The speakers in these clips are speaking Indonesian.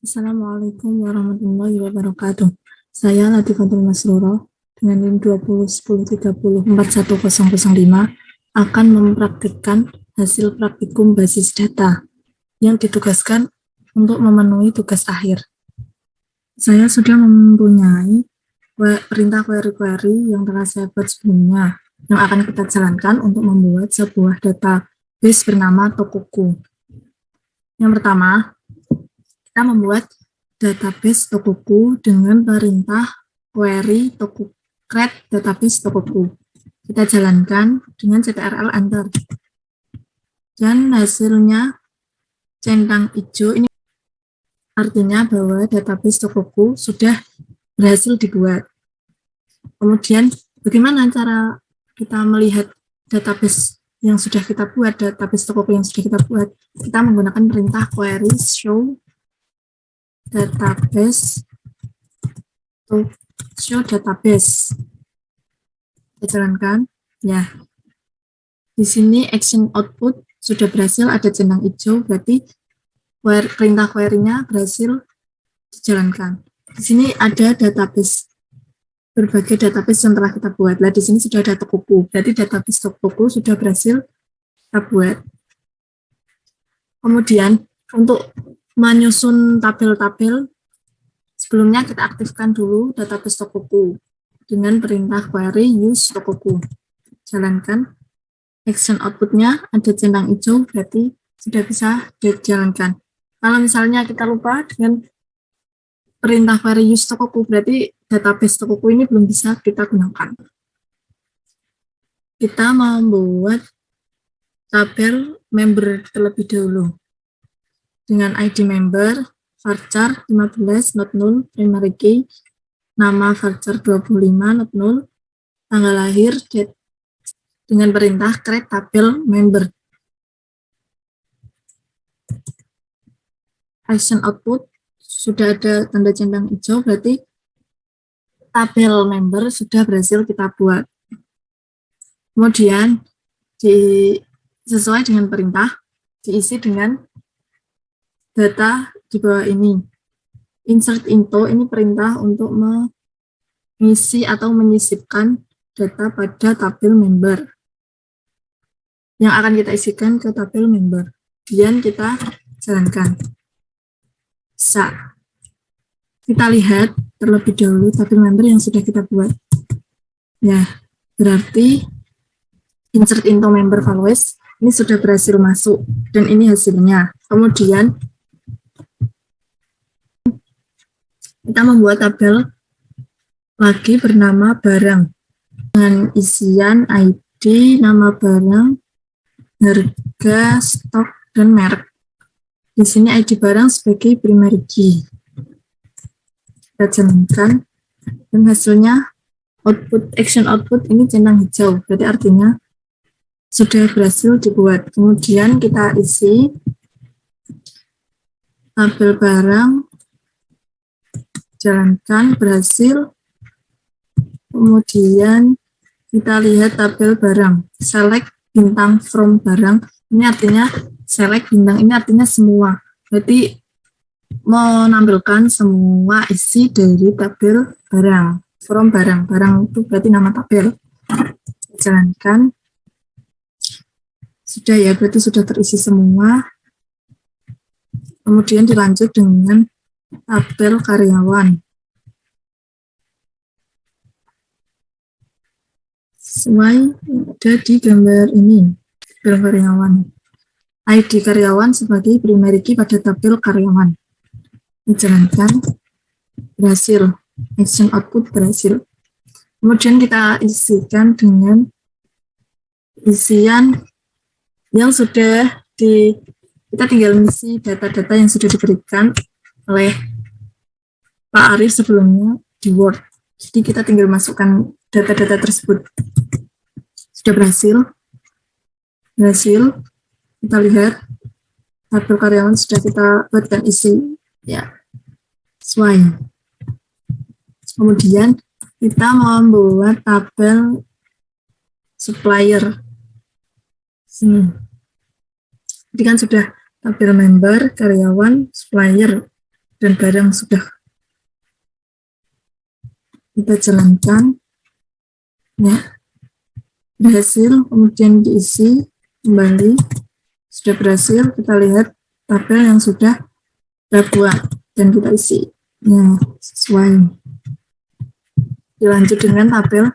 Assalamualaikum warahmatullahi wabarakatuh. Saya Latifatul Masruro dengan NIM 2010304105 akan mempraktikkan hasil praktikum basis data yang ditugaskan untuk memenuhi tugas akhir. Saya sudah mempunyai perintah query-query yang telah saya buat sebelumnya yang akan kita jalankan untuk membuat sebuah database bernama Tokoku. Yang pertama, kita membuat database Tokoku dengan perintah query create database Tokoku. Kita jalankan dengan ctrl enter. Dan hasilnya centang hijau, ini artinya bahwa database Tokoku sudah berhasil dibuat. Kemudian bagaimana cara kita melihat database yang sudah kita buat, database Tokoku yang sudah kita buat? Kita menggunakan perintah query show database to show database. Kita jalankan ya. Di sini action output sudah berhasil, ada centang hijau, berarti perintah query-nya berhasil dijalankan. Di sini ada database, berbagai database yang telah kita buat. Nah, di sini sudah ada Tokoku, berarti database Tokoku sudah berhasil kita buat. Kemudian untuk menyusun tabel-tabel, sebelumnya kita aktifkan dulu database Tokoku dengan perintah query use Tokoku. Jalankan, action outputnya ada centang hijau, berarti sudah bisa dijalankan. Kalau misalnya kita lupa dengan perintah query use Tokoku, berarti database Tokoku ini belum bisa kita gunakan. Kita membuat tabel member terlebih dahulu dengan ID member, varchar 15, not null, primary key, nama varchar 25, not null, tanggal lahir, date, dengan perintah create tabel member. Action output sudah ada tanda centang hijau, berarti tabel member sudah berhasil kita buat. Kemudian sesuai dengan perintah diisi dengan data di bawah ini. Insert into, ini perintah untuk mengisi atau menyisipkan data pada tabel member yang akan kita isikan ke tabel member. Kemudian kita jalankan. Kita lihat terlebih dahulu tabel member yang sudah kita buat. Ya, berarti insert into member values ini sudah berhasil masuk dan ini hasilnya. Kemudian kita membuat tabel lagi bernama barang dengan isian ID, nama barang, harga, stok, dan merek. Di sini ID barang sebagai primary key. Kita jalankan dan hasilnya output, action output ini centang hijau, berarti artinya sudah berhasil dibuat. Kemudian kita isi tabel barang, jalankan, berhasil. Kemudian kita lihat tabel barang, select bintang from barang, ini artinya select bintang, ini artinya semua, berarti menampilkan semua isi dari tabel barang. From barang, barang itu berarti nama tabel. Jalankan, sudah ya, berarti sudah terisi semua. Kemudian dilanjut dengan tabel karyawan. Sesuai ada di gambar ini, tabel karyawan. ID karyawan sebagai primary key pada tabel karyawan. Dijalankan, berhasil. Action output berhasil. Kemudian kita isikan dengan isian yang sudah kita tinggal mengisi data-data yang sudah diberikan oleh Pak Arif sebelumnya di Word. Jadi kita tinggal masukkan data-data tersebut. Sudah berhasil. Kita lihat tabel karyawan sudah kita buatkan isi. Ya, sesuai. Kemudian kita membuat tabel supplier. Sini. Jadi kan sudah tabel member, karyawan, supplier. dan barang sudah kita jalankan, ya, berhasil, kemudian diisi kembali, sudah berhasil, kita lihat tabel yang sudah kita buat dan kita isi, ya, sesuai. Dilanjut dengan tabel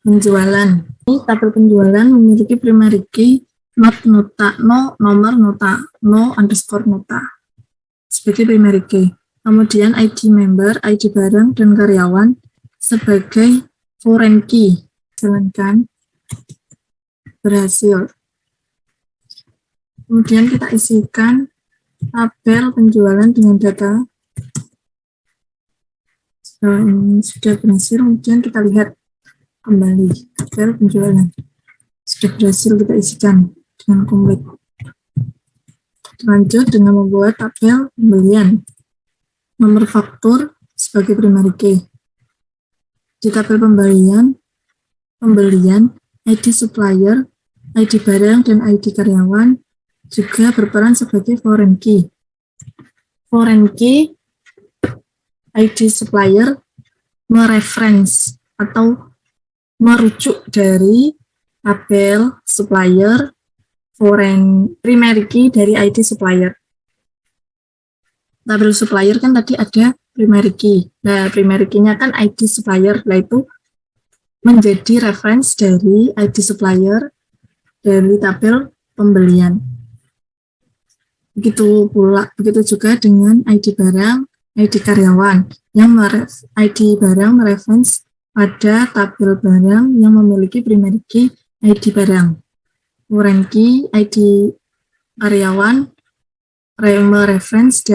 penjualan. Ini tabel penjualan memiliki primary key, not nota, no nomor nota, no underscore nota sebagai primary key. Kemudian ID member, ID barang, dan karyawan sebagai foreign key. Jalankan, berhasil. Kemudian kita isikan tabel penjualan dengan data. Setelah ini sudah berhasil, kemudian kita lihat kembali tabel penjualan. Sudah berhasil kita isikan dengan komplit. Lanjut dengan membuat tabel pembelian. Nomor faktur sebagai primary key. Di tabel pembelian, ID supplier, ID barang, dan ID karyawan juga berperan sebagai foreign key. Foreign key, ID supplier mereference atau merujuk dari tabel supplier, foreign primary key dari ID supplier. Tabel supplier kan tadi ada primary key. Nah, primary key-nya kan ID supplier, yaitu menjadi reference dari ID supplier dari tabel pembelian. Begitu juga dengan ID barang, ID karyawan, yang ID barang mereference pada tabel barang yang memiliki primary key ID barang. Foreign key ID karyawan mereference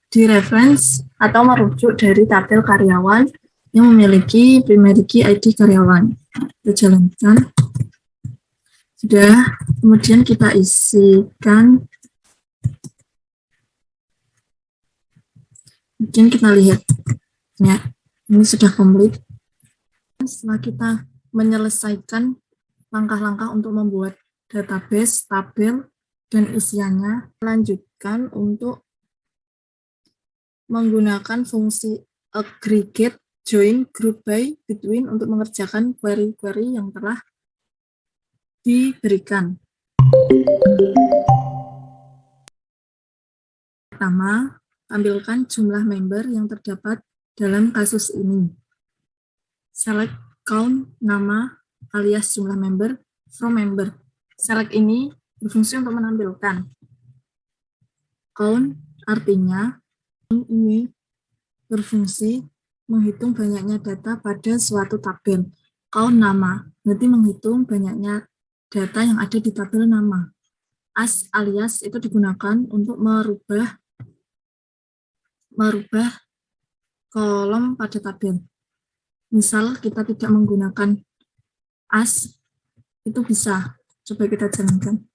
di reference atau merujuk dari tabel karyawan yang memiliki primary key ID karyawan. Kita jalankan. Sudah, kemudian kita isikan. Kemudian kita lihat, ya, ini sudah komplit. Setelah kita menyelesaikan langkah-langkah untuk membuat database, tabel, dan isiannya, lanjutkan untuk menggunakan fungsi aggregate, join, group by, between untuk mengerjakan query-query yang telah diberikan. Pertama, tampilkan jumlah member yang terdapat dalam kasus ini. Select count, nama, alias jumlah member, from member. Select ini berfungsi untuk menampilkan. Count artinya ini berfungsi menghitung banyaknya data pada suatu tabel. Count nama berarti menghitung banyaknya data yang ada di tabel nama. As alias itu digunakan untuk merubah kolom pada tabel. Misal kita tidak menggunakan as, itu bisa. Coba kita jalankan.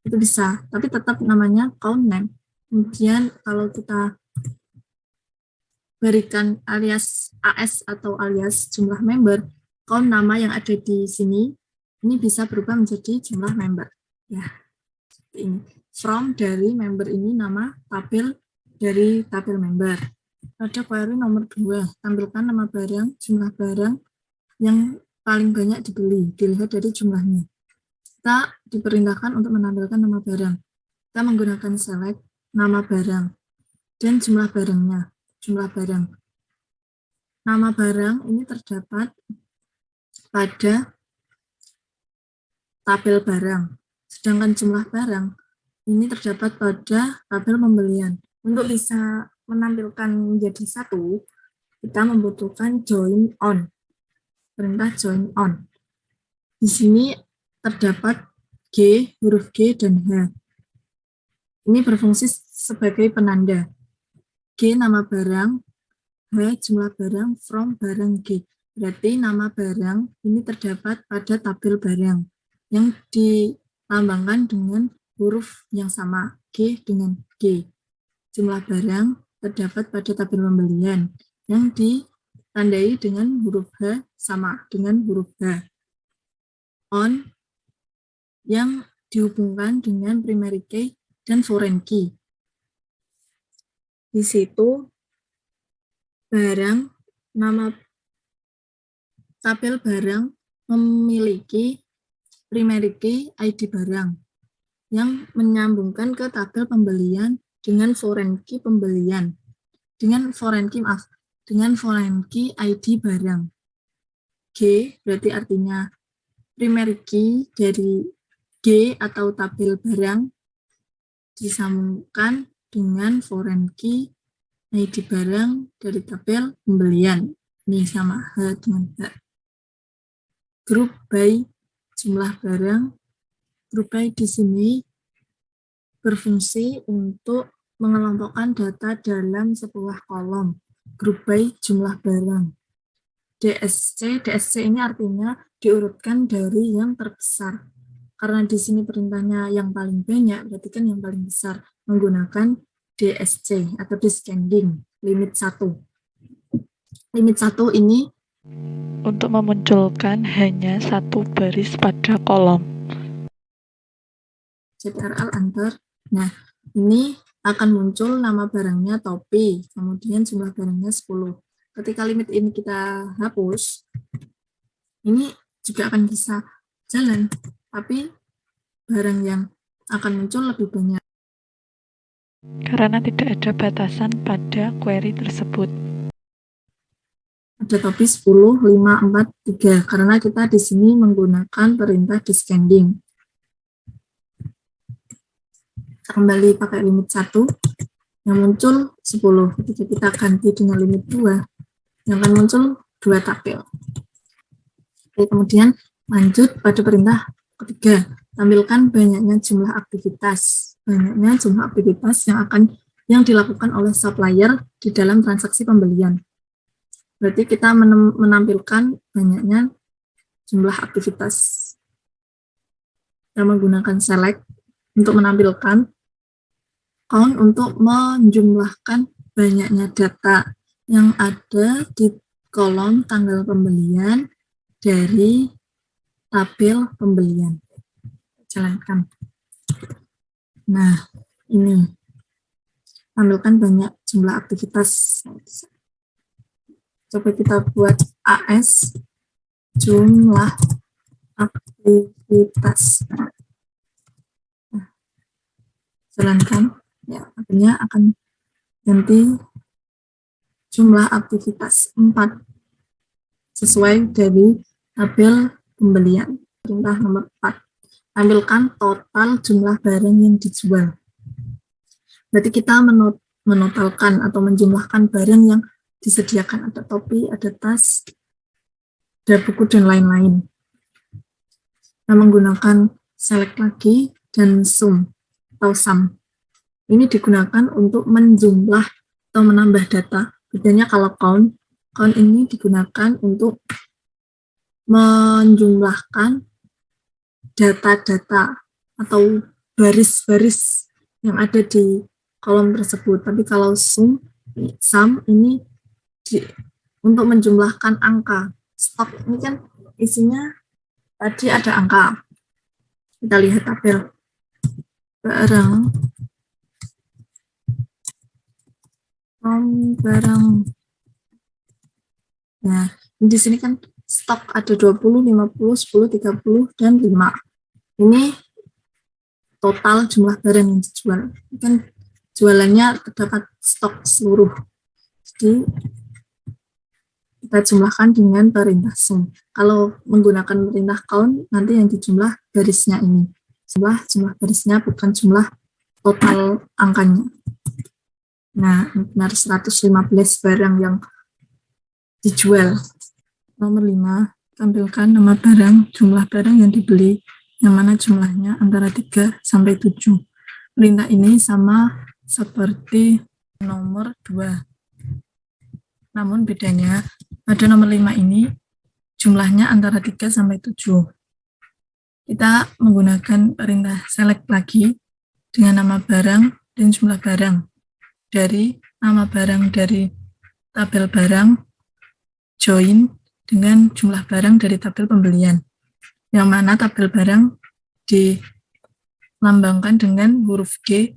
Itu bisa, tapi tetap namanya count name. Kemudian kalau kita berikan alias AS atau alias jumlah member, count nama yang ada di sini, ini bisa berubah menjadi jumlah member. Ya, seperti ini. From dari member ini nama tabel dari tabel member. Pada query nomor 2, tampilkan nama barang, jumlah barang yang paling banyak dibeli, dilihat dari jumlahnya. Kita diperintahkan untuk menampilkan nama barang. Kita menggunakan select, nama barang, dan jumlah barangnya, jumlah barang. Nama barang ini terdapat pada tabel barang, sedangkan jumlah barang ini terdapat pada tabel pembelian. Untuk bisa menampilkan menjadi satu, kita membutuhkan join on. Perintah join on. Di sini terdapat G, huruf G, dan H. Ini berfungsi sebagai penanda. G nama barang, H jumlah barang, from barang G. Berarti nama barang ini terdapat pada tabel barang yang dilambangkan dengan huruf yang sama, G dengan G. Jumlah barang terdapat pada tabel pembelian yang ditandai dengan huruf H sama dengan huruf H. On yang dihubungkan dengan primary key dan foreign key. Di situ tabel barang memiliki primary key ID barang yang menyambungkan ke tabel pembelian dengan foreign key pembelian, dengan foreign key ID barang. G berarti artinya primary key dari G atau tabel barang disambungkan dengan foreign key ID barang dari tabel pembelian. Ini sama H dengan H. Group by jumlah barang. Group by di sini berfungsi untuk mengelompokkan data dalam sebuah kolom. Group by jumlah barang. DSC ini artinya diurutkan dari yang terbesar. Karena di sini perintahnya yang paling banyak, berarti kan yang paling besar menggunakan DSC atau descending, limit 1. Limit 1 ini untuk memunculkan hanya satu baris pada kolom. ZRL enter. Nah, ini akan muncul nama barangnya topi, kemudian jumlah barangnya 10. Ketika limit ini kita hapus, ini juga akan bisa jalan, tapi barang yang akan muncul lebih banyak. Karena tidak ada batasan pada query tersebut. Ada topi 10, 5, 4, 3, karena kita di sini menggunakan perintah descending. Kembali pakai limit 1, yang muncul 10. Ketika kita ganti dengan limit 2, yang akan muncul 2 tabel. Oke, kemudian lanjut pada perintah ketiga, tampilkan banyaknya jumlah aktivitas. Banyaknya jumlah aktivitas yang dilakukan oleh supplier di dalam transaksi pembelian. Berarti kita menampilkan banyaknya jumlah aktivitas. Kita menggunakan select untuk menampilkan count untuk menjumlahkan banyaknya data yang ada di kolom tanggal pembelian dari tabel pembelian. Jalankan. Nah, ini tampilkan banyak jumlah aktivitas. Coba kita buat AS jumlah aktivitas. Nah, jalankan. Ya, akhirnya akan ganti jumlah aktivitas 4 sesuai dari tabel pembelian. Perintah nomor 4. Tampilkan total jumlah barang yang dijual. Berarti kita menotalkan atau menjumlahkan barang yang disediakan. Ada topi, ada tas, ada buku, dan lain-lain. Kita menggunakan select lagi dan sum atau sum. Ini digunakan untuk menjumlah atau menambah data. Bedanya kalau count ini digunakan untuk menjumlahkan data-data atau baris-baris yang ada di kolom tersebut. Tapi kalau sum ini untuk menjumlahkan angka. Stok ini kan isinya tadi ada angka. Kita lihat tabel barang. Nah, di sini kan stok ada 20, 50, 10, 30, dan 5. Ini total jumlah barang yang dijual. Kan jualannya terdapat stok seluruh. Jadi, kita jumlahkan dengan perintah sum. Kalau menggunakan perintah count, nanti yang dijumlah barisnya ini. Jumlah barisnya bukan jumlah total angkanya. Nah, benar 115 barang yang dijual. Nomor 5, tampilkan nama barang, jumlah barang yang dibeli, yang mana jumlahnya antara 3 sampai 7. Perintah ini sama seperti nomor 2. Namun bedanya, pada nomor 5 ini, jumlahnya antara 3 sampai 7. Kita menggunakan perintah select lagi dengan nama barang dan jumlah barang. Dari nama barang dari tabel barang, join dengan jumlah barang dari tabel pembelian. Yang mana tabel barang dilambangkan dengan huruf G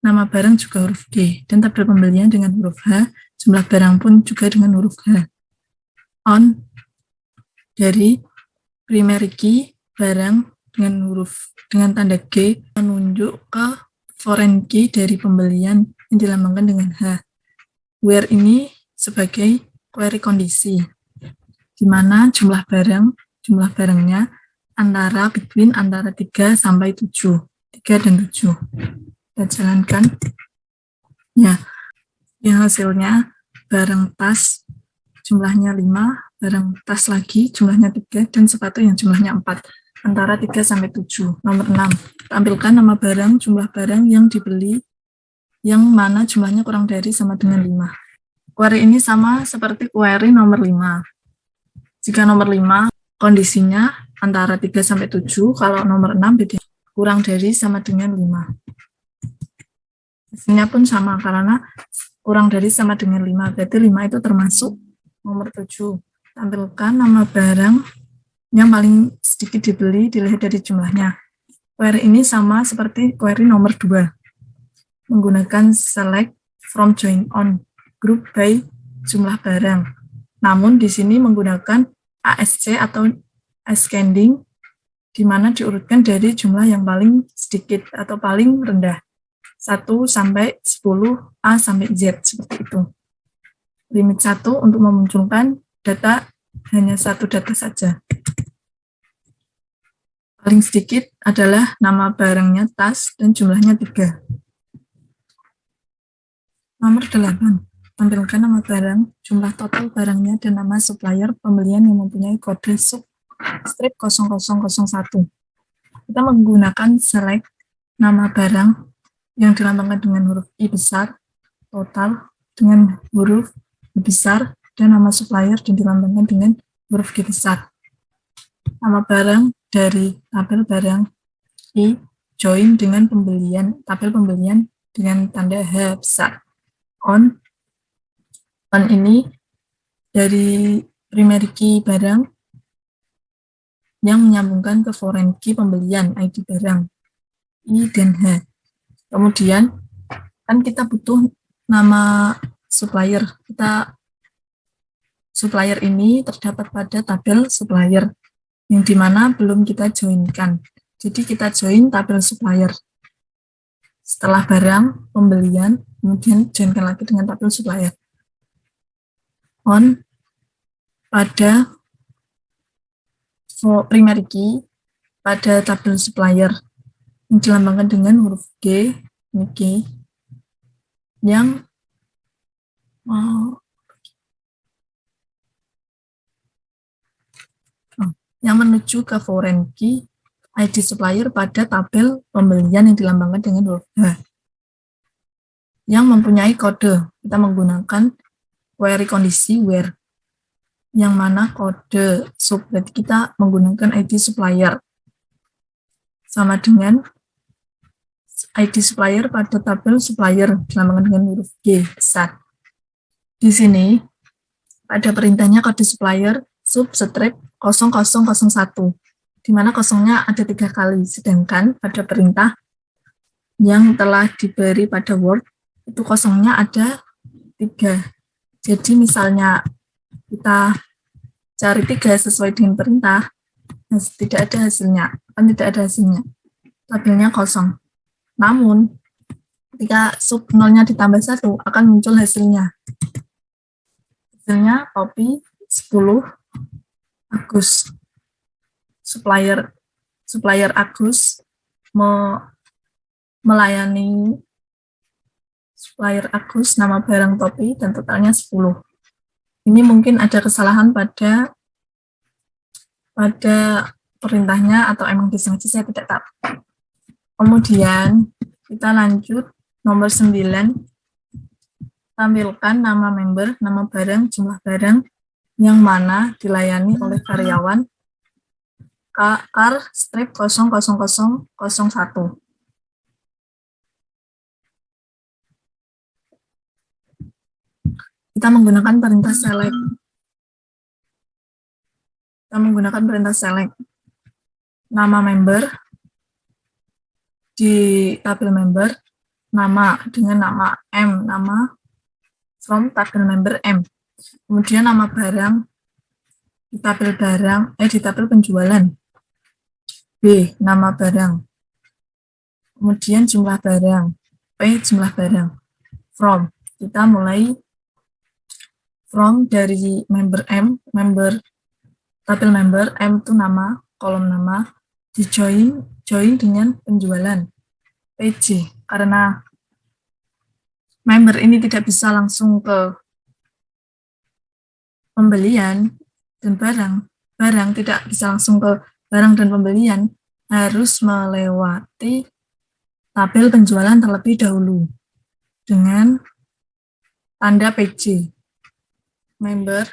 nama barang juga huruf G, dan tabel pembelian dengan huruf H, jumlah barang pun juga dengan huruf H. On dari primary key barang dengan tanda G menunjuk ke foreign key dari pembelian yang dilambangkan dengan H. Where ini sebagai query kondisi, di mana jumlah barangnya antara 3 sampai 7, 3 dan 7. Kita jalankan. Ya, yang hasilnya barang tas jumlahnya 5, barang tas lagi jumlahnya 3, dan sepatu yang jumlahnya 4, antara 3 sampai 7. Nomor 6, tampilkan nama barang, jumlah barang yang dibeli, yang mana jumlahnya kurang dari sama dengan 5. Query ini sama seperti query nomor 5. Jika nomor 5, kondisinya antara 3 sampai 7, kalau nomor 6 beda, kurang dari sama dengan 5. Hasilnya pun sama, karena kurang dari sama dengan 5, berarti 5 itu termasuk nomor 7. Tampilkan nama barang yang paling sedikit dibeli dilihat dari jumlahnya. Query ini sama seperti query nomor 2, menggunakan select from join on group by jumlah barang. Namun di sini menggunakan ASC atau ascending, di mana diurutkan dari jumlah yang paling sedikit atau paling rendah. 1 sampai 10, A sampai Z, seperti itu. Limit 1 untuk memunculkan data hanya 1 data saja. Paling sedikit adalah nama barangnya tas dan jumlahnya 3. Nomor 8, tampilkan nama barang, jumlah total barangnya, dan nama supplier pembelian yang mempunyai kode sub strip 0001. Kita menggunakan select nama barang yang dilambangkan dengan huruf I besar, total dengan huruf I besar, dan nama supplier yang dilambangkan dengan huruf G besar. Nama barang dari tabel barang I join dengan tabel pembelian dengan tanda H besar. On ini dari primary key barang yang menyambungkan ke foreign key pembelian ID barang I dan H. Kemudian kan kita butuh nama supplier. Supplier ini terdapat pada tabel supplier yang dimana belum kita joinkan. Jadi kita join tabel supplier. Setelah barang pembelian, kemudian joinkan lagi dengan tabel supplier. On pada primary key pada tabel supplier yang dilambangkan dengan huruf G, ini G, yang menuju ke foreign key ID supplier pada tabel pembelian yang dilambangkan dengan huruf H. Yang mempunyai kode, kita menggunakan query kondisi where, yang mana kode sub, berarti kita menggunakan ID supplier sama dengan ID supplier pada tabel supplier dilambangkan dengan huruf G besar. Di sini pada perintahnya kode supplier sub strip 0001, di mana kosongnya ada 3 kali, sedangkan pada perintah yang telah diberi pada Word itu kosongnya ada 3. Jadi misalnya kita cari 3 sesuai dengan perintah, tidak ada hasilnya, tabelnya kosong. Namun, ketika sub 0-nya ditambah 1, akan muncul hasilnya. Hasilnya copy 10 Agus. Supplier Agus melayani supplier Agus nama barang topi dan totalnya 10. Ini mungkin ada kesalahan pada perintahnya atau emang disengaja, saya tidak tahu. Kemudian kita lanjut nomor 9, tampilkan nama member, nama barang, jumlah barang yang mana dilayani oleh karyawan car strip 00001. Kita menggunakan perintah select. Nama member di tabel member nama dengan nama M, nama from tabel member M. Kemudian nama barang di tabel di tabel penjualan. B, nama barang. Kemudian jumlah barang. P, jumlah barang. From, kita mulai from dari member M, tabel member M itu nama, kolom nama, di join dengan penjualan. PJ, karena member ini tidak bisa langsung ke pembelian dan barang tidak bisa langsung ke barang dan pembelian, harus melewati tabel penjualan terlebih dahulu dengan tanda PJ. Member,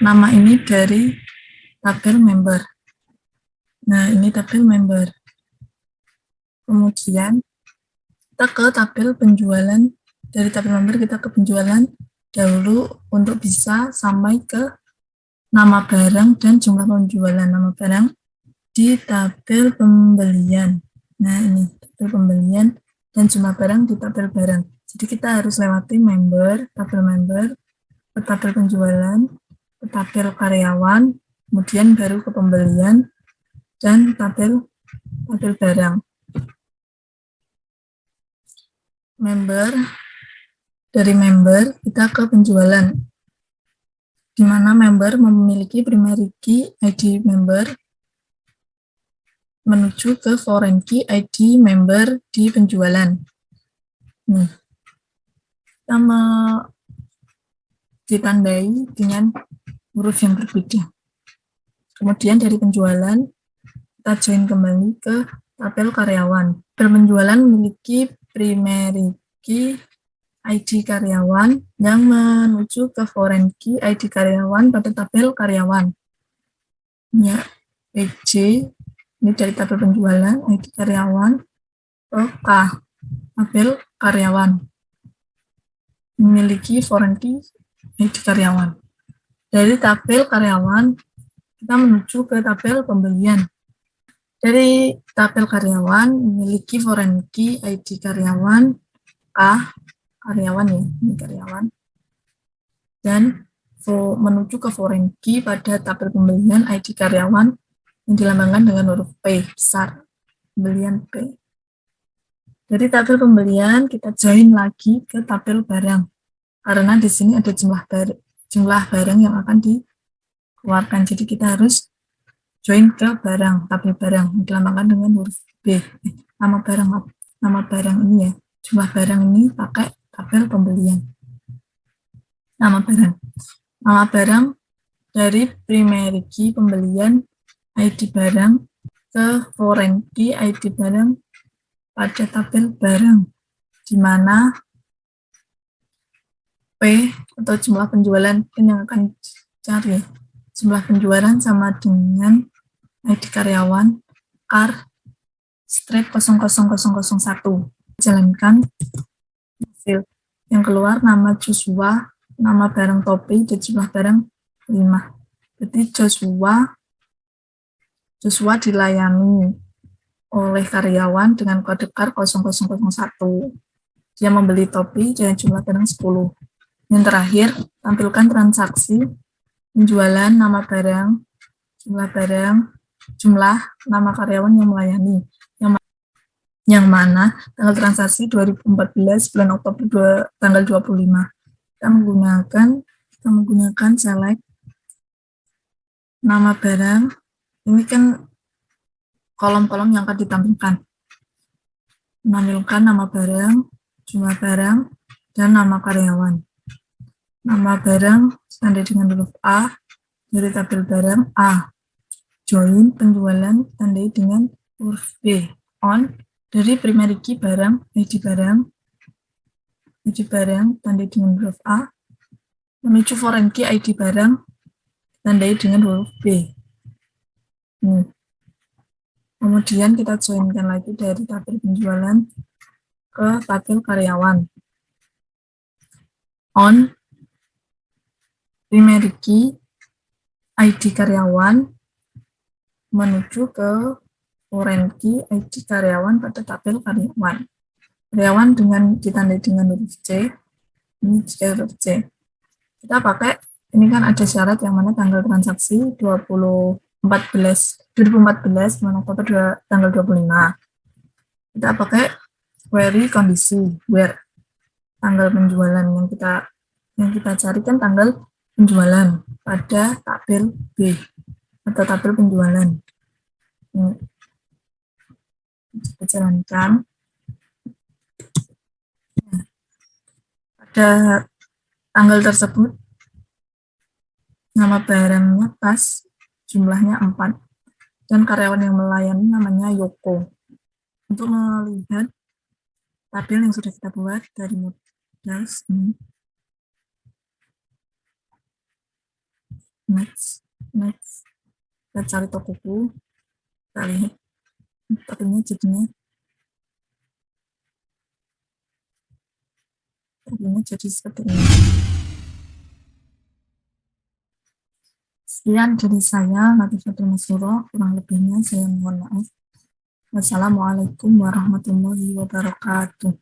nama ini dari tabel member. Nah, ini tabel member. Kemudian kita ke tabel penjualan, dari tabel member kita ke penjualan dahulu untuk bisa sampai ke nama barang dan jumlah penjualan. Nama barang di tabel pembelian. Nah, ini tabel pembelian dan jumlah barang di tabel barang. Jadi kita harus lewati member, tabel member, ke tabel penjualan, ke tabel karyawan, kemudian baru ke pembelian dan tabel barang. Member, dari member kita ke penjualan, di mana member memiliki primary key ID member menuju ke foreign key ID member di penjualan. Nih, kita ditandai dengan huruf yang berbeda. Kemudian dari penjualan, kita join kembali ke tabel karyawan. Tabel penjualan memiliki primary key ID karyawan yang menuju ke foreign key ID karyawan pada tabel karyawan. Ya, PJ, ini dari tabel penjualan, ID karyawan, ke K, tabel karyawan. Memiliki foreign key ID karyawan. Dari tabel karyawan, kita menuju ke tabel pembelian. Dari tabel karyawan, memiliki foreign key ID karyawan, K, karyawan ya, ini karyawan. Dan menuju ke foreign key pada tabel pembelian ID karyawan yang dilambangkan dengan huruf P besar, pembelian P. Dari tabel pembelian, kita join lagi ke tabel barang. Karena di sini ada jumlah barang yang akan dikeluarkan. Jadi kita harus join ke barang, tabel barang, dilambangkan dengan huruf B. Nama barang ini ya. Jumlah barang ini pakai tabel pembelian. Nama barang dari primary key pembelian ID barang ke foreign key ID barang pada tabel barang, di mana P atau jumlah penjualan yang akan cari. Jumlah penjualan sama dengan ID karyawan car strip 00001. Jalankan hasil yang keluar nama Joshua, nama barang topi, dan jumlah barang 5. Berarti Joshua dilayani oleh karyawan dengan kode car 0001. Dia membeli topi dengan jumlah barang 10. Yang terakhir, tampilkan transaksi penjualan, nama barang, jumlah, nama karyawan yang melayani. Yang mana tanggal transaksi 2014 bulan Oktober tanggal 25. Kita menggunakan select nama barang. Ini kan kolom-kolom yang akan ditampilkan. Menampilkan nama barang, jumlah barang, dan nama karyawan. Nama barang tanda dengan huruf A, dari tabel barang A. Join penjualan tandai dengan huruf B. On, dari primary key barang, ID barang tandai dengan huruf A. Menuju foreign key ID barang, tandai dengan huruf B. Kemudian kita joinkan lagi dari tabel penjualan ke tabel karyawan. On, primary key ID karyawan menuju ke foreign key ID karyawan pada tabel karyawan. karyawan dengan ditandai dengan huruf C, ini juga huruf C. Kita pakai, ini kan ada syarat yang mana tanggal transaksi 2014 manakala tanggal 25. Kita pakai query kondisi where tanggal penjualan yang kita cari kan tanggal penjualan pada tabel B atau tabel penjualan. Ini kita jalankan. Pada tanggal tersebut nama barangnya pas, jumlahnya 4, dan karyawan yang melayani namanya Yoko. Untuk melihat tabel yang sudah kita buat dari modal ini, next, kita cari tokoku, kita lihat tabelnya jadinya jadi seperti ini. Sekian dari saya, Latifatul Masuro, kurang lebihnya saya mohon maaf. Wassalamualaikum warahmatullahi wabarakatuh.